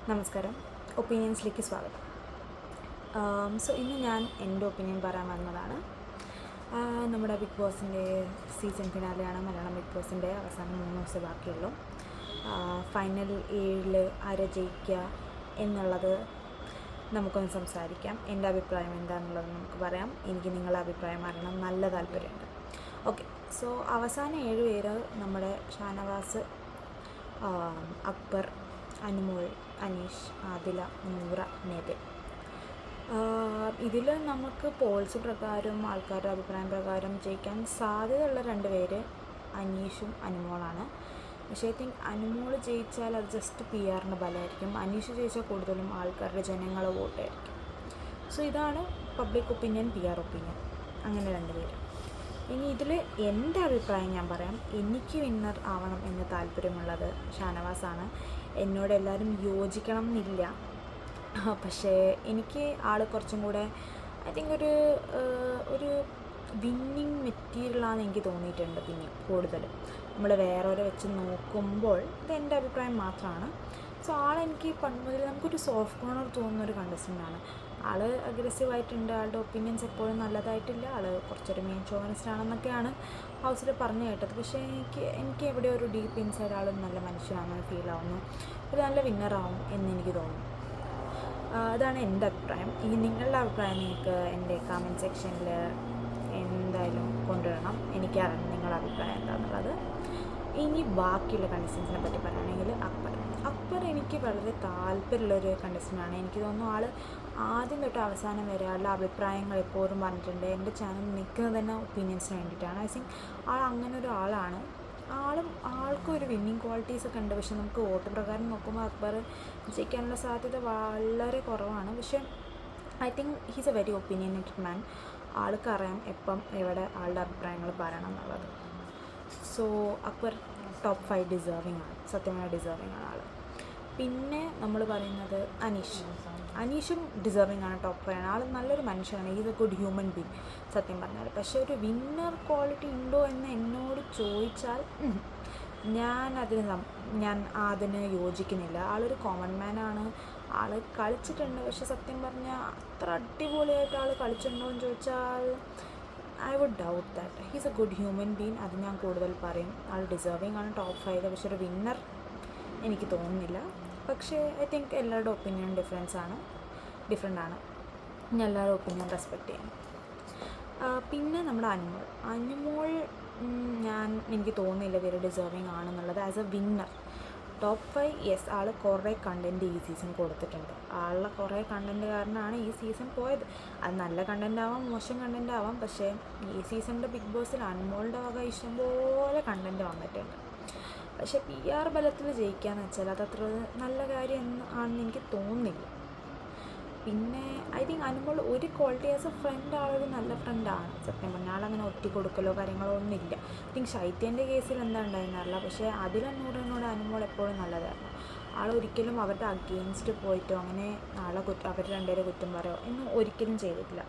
നമസ്കാരം. ഒപ്പീനിയൻസിലേക്ക് സ്വാഗതം. ഇന്ന് ഞാൻ എൻ്റെ ഒപ്പീനിയൻ പറയാൻ വന്നതാണ്. നമ്മുടെ ബിഗ് ബോസിൻ്റെ സീസൺ ഫിനാലെയാണ്. മലയാളം ബിഗ് ബോസിൻ്റെ അവസാനം 3 ദിവസം ബാക്കിയുള്ളൂ. ഫൈനൽ 7 ആരെ ജയിക്കുക എന്നുള്ളത് നമുക്കൊന്ന് സംസാരിക്കാം. എൻ്റെ അഭിപ്രായം എന്താണെന്നുള്ളത് നമുക്ക് പറയാം. എനിക്ക് നിങ്ങളുടെ അഭിപ്രായം അറിയണം, നല്ല താല്പര്യമുണ്ട്. ഓക്കെ, അവസാന 7 പേര് നമ്മുടെ ഷാനവാസ്, അക്ബർ, അനുമോൾ, അനീഷ്, ആദില, നൂറ, നെവിൻ. ഇതിൽ നമുക്ക് പോൾസ് പ്രകാരം, ആൾക്കാരുടെ അഭിപ്രായം പ്രകാരം ജയിക്കാൻ സാധ്യതയുള്ള 2 പേര് അനീഷും അനുമോളാണ്. പക്ഷേ ഐ തിങ്ക് അനുമോൾ ജയിച്ചാൽ അത് ജസ്റ്റ് PR-ൻ്റെ ബലമായിരിക്കും. അനീഷ് ജയിച്ചാൽ കൂടുതലും ആൾക്കാരുടെ ജനങ്ങളെ വോട്ടായിരിക്കും. ഇതാണ് പബ്ലിക് ഒപ്പീനിയൻ, PR ഒപ്പീനിയൻ, അങ്ങനെ 2 പേര്. ഇനി ഇതിൽ എൻ്റെ അഭിപ്രായം ഞാൻ പറയാം. എനിക്ക് വിന്നർ ആവണം എന്ന് താല്പര്യമുള്ളത് ഷാനവാസാണ്. എന്നോട് എല്ലാവരും യോജിക്കണം എന്നില്ല, പക്ഷേ എനിക്ക് ആൾ കുറച്ചും കൂടെ ഐ തിങ്ക് ഒരു വിന്നിങ് മെറ്റീരിയലാണെന്ന് എനിക്ക് തോന്നിയിട്ടുണ്ട്. പിന്നെ കൂടുതലും നമ്മൾ വേറെ വെച്ച് നോക്കുമ്പോൾ ഇത് എൻ്റെ അഭിപ്രായം മാത്രമാണ്. ആളെനിക്ക് പണ്ട് മുതൽ നമുക്കൊരു സോഫ്റ്റ് കോർണർ തോന്നുന്നൊരു കണ്ടസ്റ്റൻ്റാണ്. ആൾ അഗ്രസീവായിട്ടുണ്ട്, ആളുടെ ഒപ്പീനിയൻസ് എപ്പോഴും നല്ലതായിട്ടില്ല, ആൾ കുറച്ചൊരു മെയിൻ ഷോവനിസ്റ്റ് ആണെന്നൊക്കെയാണ് ഹൗസിൽ പറഞ്ഞു കേട്ടത്. പക്ഷേ എനിക്ക് എവിടെ ഒരു ഡീപ്പ് ഇൻസൈഡ് ആൾ നല്ല മനുഷ്യനാണെന്ന് ഫീൽ ആവുന്നു, ഒരു നല്ല വിന്നറാവും എന്നെനിക്ക് തോന്നുന്നു. അതാണ് എൻ്റെ അഭിപ്രായം. ഈ നിങ്ങളുടെ അഭിപ്രായം നിങ്ങൾക്ക് എൻ്റെ കമൻറ്റ് സെക്ഷനിൽ എന്തായാലും കൊണ്ടുവരണം. എനിക്കറിയാം നിങ്ങളുടെ അഭിപ്രായം എന്താണെന്നുള്ളത്. ഇനി ബാക്കിയുള്ള കണ്ടസ്റ്റൻസിനെ പറ്റി പറയുകയാണെങ്കിൽ അക്ബർ എനിക്ക് വളരെ താല്പര്യമുള്ളൊരു കണ്ടസ്റ്റൻ്റാണ്. എനിക്ക് തോന്നുന്നു ആൾ ആദ്യം തൊട്ട് അവസാനം വരെ ആളുടെ അഭിപ്രായങ്ങൾ എപ്പോഴും പറഞ്ഞിട്ടുണ്ട്. എൻ്റെ ചാനൽ നിൽക്കുന്നത് തന്നെ ഒപ്പീനിയൻസിന് വേണ്ടിയിട്ടാണ്. ഐ തിങ്ക് ആൾ അങ്ങനെ ഒരു ആളാണ്. ആൾക്കൊരു വിന്നിങ് ക്വാളിറ്റീസൊക്കെ ഉണ്ട്. പക്ഷെ നമുക്ക് വോട്ട് പ്രകാരം നോക്കുമ്പോൾ അക്ബർ ജയിക്കാനുള്ള സാധ്യത വളരെ കുറവാണ്. പക്ഷേ I think he's a very opinionated man. ആൾക്കറിയാം എപ്പം എവിടെ ആളുടെ അഭിപ്രായങ്ങൾ പറയണം എന്നുള്ളത്. അക്ബർ ടോപ്പ് 5 ഡിസേർവിംഗ് ആണ്, സത്യമായ ഡിസേർവിംഗ് ആണ് ആൾ. പിന്നെ നമ്മൾ പറയുന്നത് അനീഷും ഡിസേർവിംഗ് ആണ്, ടോപ്പ് 5 ആണ്. ആൾ നല്ലൊരു മനുഷ്യനാണ്, is A good human being സത്യം പറഞ്ഞാൽ. പക്ഷേ ഒരു വിന്നർ ക്വാളിറ്റി ഉണ്ടോ എന്ന് എന്നോട് ചോദിച്ചാൽ ഞാൻ അതിന് യോജിക്കുന്നില്ല. ആളൊരു കോമൺ മാനാണ്, ആൾ കളിച്ചിട്ടുണ്ട്. പക്ഷെ സത്യം പറഞ്ഞാൽ അത്ര അടിപൊളിയായിട്ട് ആൾ കളിച്ചിട്ടുണ്ടോ എന്ന് ചോദിച്ചാൽ I would doubt that. He's a good human being, അത് ഞാൻ കൂടുതൽ പറയും. ആൾ ഡിസേർവിംഗ് ആണ് ടോപ്പ് 5. പക്ഷെ ഒരു വിന്നർ എനിക്ക് തോന്നുന്നില്ല. പക്ഷേ ഐ തിങ്ക് എല്ലാവരുടെ ഒപ്പീനിയൻ ഡിഫറെൻ്റ് ആണ്. ഞാൻ എല്ലാവരുടെ ഒപ്പീനിയൻ റെസ്പെക്റ്റ് ചെയ്യും. പിന്നെ നമ്മുടെ അനുമോൾ എനിക്ക് തോന്നുന്നില്ല വെരി ഡിസേർവിംഗ് ആണെന്നുള്ളത്. As a winner top 5 yes, ആൾ കുറേ കണ്ടൻറ്റ് ഈ സീസൺ കൊടുത്തിട്ടുണ്ട്. ആളുടെ കുറേ കണ്ടൻറ്റ് കാരണമാണ് ഈ സീസൺ പോയത്. അത് നല്ല കണ്ടൻറ്റ് ആവാം, മോശം കണ്ടൻറ്റ് ആവാം. പക്ഷേ ഈ സീസണിൻ്റെ ബിഗ് ബോസിൽ അനുമോളുടെ വക ഇഷ്ടംപോലെ കണ്ടൻറ്റ് വന്നിട്ടുണ്ട്. പക്ഷേ PR ബലത്തിൽ ജയിക്കുകയെന്ന് വെച്ചാൽ അതത്ര നല്ല കാര്യം ആണെന്ന് എനിക്ക് തോന്നുന്നില്ല. പിന്നെ ഐ തിങ്ക് അനുമോൾ ഒരു ക്വാളിറ്റി ആസ് എ ഫ്രണ്ട് ആളൊരു നല്ല ഫ്രണ്ടാണ്. സത്യം പറഞ്ഞാൽ ആളങ്ങനെ ഒറ്റ കൊടുക്കലോ കാര്യങ്ങളോ ഒന്നുമില്ല. ഐ തിങ്ക് ശൈത്യൻ്റെ കേസിൽ എന്താ ഉണ്ടായിരുന്നറിയില്ല, പക്ഷേ അതിലൂടെ അനുമോൾ എപ്പോഴും നല്ലതായിരുന്നു. ആളൊരിക്കലും അവരുടെ അഗെയിൻസ്റ്റ് പോയിട്ടോ അങ്ങനെ അവർ 2 പേരെ കുറ്റം പറയുമോ എന്നും ഒരിക്കലും ചെയ്തിട്ടില്ല.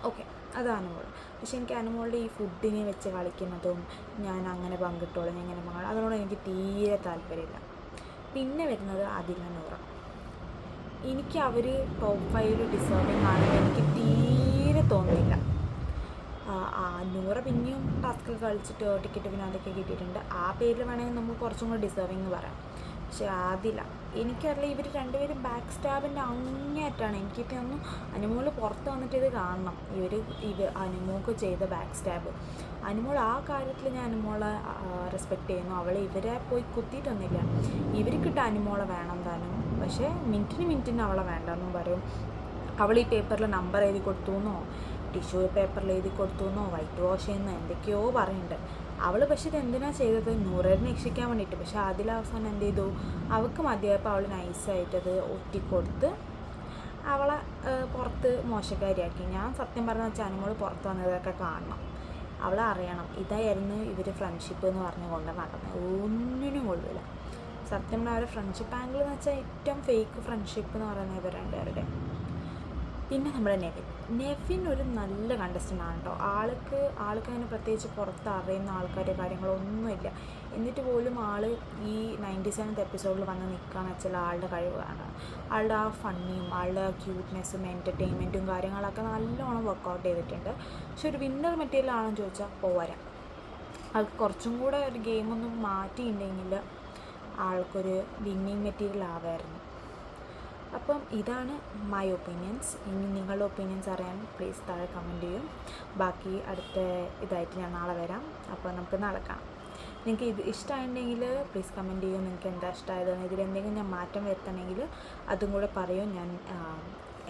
ഓക്കെ, അത് അനുമോൾ. പക്ഷെ എനിക്ക് അനുമോളുടെ ഈ ഫുഡിനെ വെച്ച് കളിക്കുന്നതും ഞാൻ അങ്ങനെ പങ്കിട്ടോളും ഇങ്ങനെ അതിനോട് എനിക്ക് തീരെ താല്പര്യമില്ല. പിന്നെ വരുന്നത് ആദില, നൂറ. എനിക്ക് അവർ ടോപ്പ് 5 ഡിസേർവിംഗ് ആണെന്ന് എനിക്ക് തീരെ തോന്നുന്നില്ല. നൂറ പിന്നെയും ടാസ്കിൽ കളിച്ചിട്ട് ടിക്കറ്റ് പിന്നെ അതൊക്കെ കിട്ടിയിട്ടുണ്ട്. ആ പേരിൽ വേണമെങ്കിൽ നമുക്ക് കുറച്ചും കൂടി ഡിസേർവിംഗ് പറയാം. പക്ഷേ ആദില, എനിക്കറിയില്ല, ഇവർ 2 പേരും ബാക്ക് സ്റ്റാബിൻ്റെ അങ്ങേയറ്റാണ്. എനിക്ക് തോന്നുന്നു അനുമോൾ പുറത്ത് വന്നിട്ട് ഇത് കാണണം, അനുമോൾക്ക് ചെയ്ത ബാക്ക് സ്റ്റാബ്. അനുമോൾ ആ കാര്യത്തിൽ ഞാൻ അനുമോളെ റെസ്പെക്റ്റ് ചെയ്യുന്നു. അവളെ ഇവരെ പോയി കുത്തിയിട്ടൊന്നുമില്ല. ഇവർക്കിട്ട് അനുമോളെ വേണം താനും, പക്ഷേ മിനിറ്റിന് അവളെ വേണ്ടെന്നും പറയും. അവൾ ഈ പേപ്പറിൽ നമ്പർ എഴുതി കൊടുത്തു എന്നോ ടിഷ്യൂ പേപ്പറിൽ എഴുതി കൊടുത്തു എന്നോ വൈറ്റ് വാഷ് ചെയ്യുന്ന എന്തൊക്കെയോ പറയുന്നുണ്ട് അവൾ. പക്ഷേ ഇത് എന്തിനാണ് ചെയ്തത്? നൂറേനെ രക്ഷിക്കാൻ വേണ്ടിയിട്ട്. പക്ഷേ അതിൽ അവസാനം എന്ത് ചെയ്തു? അവൾക്ക് മതിയായപ്പോൾ അവൾ നൈസായിട്ടത് ഒറ്റിക്കൊടുത്ത് അവളെ പുറത്ത് മോശക്കാരിയാക്കി. ഞാൻ സത്യം പറഞ്ഞാൽ വെച്ചാൽ അനുമോൾ പുറത്ത് വന്നതൊക്കെ കാണണം. അവളെ അറിയണം ഇതായിരുന്നു ഇവർ ഫ്രണ്ട്ഷിപ്പ് എന്ന് പറഞ്ഞ് കൊണ്ട് നടന്നത്. ഒന്നിനും കൊള്ളില്ല സത്യം പറഞ്ഞാൽ. അവരുടെ ഫ്രണ്ട്ഷിപ്പ് ആംഗിൾ എന്ന് വെച്ചാൽ ഏറ്റവും ഫേക്ക് ഫ്രണ്ട്ഷിപ്പ് എന്ന് പറയുന്നത് ഇവർ 2 പേരുടെ. പിന്നെ നമ്മുടെ നെവിൻ ഒരു നല്ല കണ്ടസ്റ്റൻ്റാണ് കേട്ടോ. ആൾക്ക് അങ്ങനെ പ്രത്യേകിച്ച് പുറത്ത് അറിയുന്ന ആൾക്കാരോ കാര്യങ്ങളോ ഒന്നുമില്ല. എന്നിട്ട് പോലും ആൾ ഈ 97th എപ്പിസോഡിൽ വന്ന് നിൽക്കുകയെന്ന് വെച്ചാൽ ആളുടെ കഴിവാണ്. ആളുടെ ആ ഫണ്ണിയും ആളുടെ ആ ക്യൂട്ട്നെസ്സും എൻ്റർടൈൻമെൻറ്റും കാര്യങ്ങളൊക്കെ നല്ലോണം വർക്കൗട്ട് ചെയ്തിട്ടുണ്ട്. പക്ഷെ ഒരു വിന്നർ മെറ്റീരിയൽ ആണെന്ന് ചോദിച്ചാൽ പോരാ. അത് കുറച്ചും കൂടെ ഒരു ഗെയിമൊന്നും മാറ്റിയിട്ടുണ്ടെങ്കിൽ ആൾക്കൊരു വിന്നിങ് മെറ്റീരിയൽ ആവായിരുന്നു. അപ്പം ഇതാണ് മൈ ഒപ്പീനിയൻസ്. ഇനി നിങ്ങളുടെ ഒപ്പീനിയൻസ് അറിയാൻ പ്ലീസ് താഴെ കമൻറ്റ് ചെയ്യും. ബാക്കി അടുത്ത ഇതായിട്ട് ഞാൻ നാളെ വരാം. അപ്പോൾ നമുക്ക് നാളെ കാണാം. നിങ്ങൾക്ക് ഇത് ഇഷ്ടമായിട്ടുണ്ടെങ്കിൽ പ്ലീസ് കമൻറ്റ് ചെയ്യും. നിങ്ങൾക്ക് എന്താ ഇഷ്ടമായതെന്ന്, ഇതിലെന്തെങ്കിലും ഞാൻ മാറ്റം വരുത്തണമെങ്കിൽ അതും കൂടെ പറയും. ഞാൻ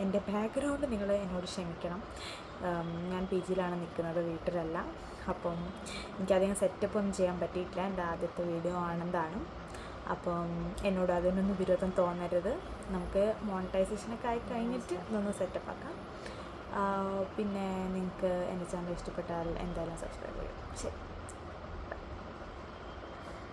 എൻ്റെ ബാക്ക്ഗ്രൗണ്ട് നിങ്ങൾ എന്നോട് ക്ഷമിക്കണം. ഞാൻ പി ജിയിലാണ് നിൽക്കുന്നത്, വീട്ടിലല്ല. അപ്പം എനിക്കധികം സെറ്റപ്പ് ഒന്നും ചെയ്യാൻ പറ്റിയിട്ടില്ല. എൻ്റെ ആദ്യത്തെ വീഡിയോ ആണെന്താണ്. അപ്പം എന്നോട് അതിനൊന്നും വിരോധം തോന്നരുത്. നമുക്ക് മോണിറ്റൈസേഷനൊക്കെ ആയി കഴിഞ്ഞിട്ട് ഇതൊന്ന് സെറ്റപ്പാക്കാം. പിന്നെ നിങ്ങൾക്ക് എൻ്റെ ചാനൽ ഇഷ്ടപ്പെട്ടാൽ എന്തായാലും സബ്സ്ക്രൈബ് ചെയ്യും. ശരി.